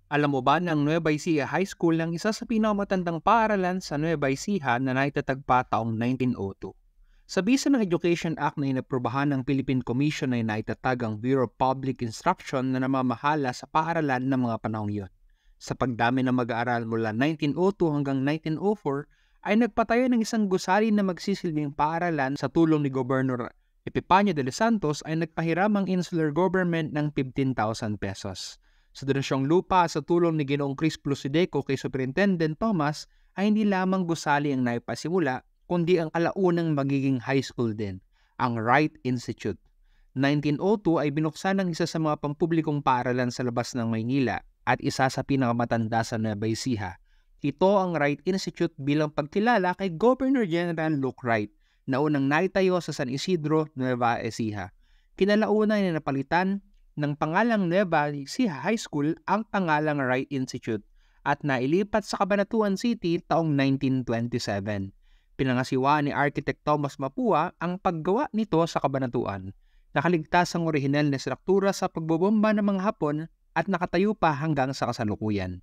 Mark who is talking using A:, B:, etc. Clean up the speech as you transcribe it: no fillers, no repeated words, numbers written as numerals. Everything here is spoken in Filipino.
A: Alam mo ba na ang Nueva Ecija High School ang isa sa pinakamatandang paaralan sa Nueva Ecija na naitatag pa taong 1902? Sa bisa ng Education Act na inaprubahan ng Philippine Commission ay naitatag ang Bureau of Public Instruction na namamahala sa paaralan ng mga panahong iyon. Sa pagdami ng mag-aaral mula 1902 hanggang 1904, ay nagpatayo ng isang gusali na magsisilbing paaralan sa tulong ni Gobernador Epifanio de los Santos ay nagpahiram ang insular government ng 15,000 pesos. Sa donasyong lupa sa tulong ni Ginoong Chris Plusideco kay Superintendent Thomas ay hindi lamang gusali ang naipasimula kundi ang alaunang magiging high school din, ang Wright Institute. 1902 ay binuksan ng isa sa mga pampublikong paaralan sa labas ng Maynila at isa sa pinakamatanda sa Nueva Ecija. Ito ang Wright Institute bilang pagkilala kay Governor General Luke Wright na unang naitayo sa San Isidro, Nueva Ecija. Kinalaunan ay napalitan ng pangalang Nueva Ecija High School ang pangalang Wright Institute at nailipat sa Cabanatuan City taong 1927. Pinangasiwaan ni Architect Thomas Mapua ang paggawa nito sa Cabanatuan. Nakaligtas ang orihinal na struktura sa pagbobomba ng mga Hapon at nakatayo pa hanggang sa kasalukuyan.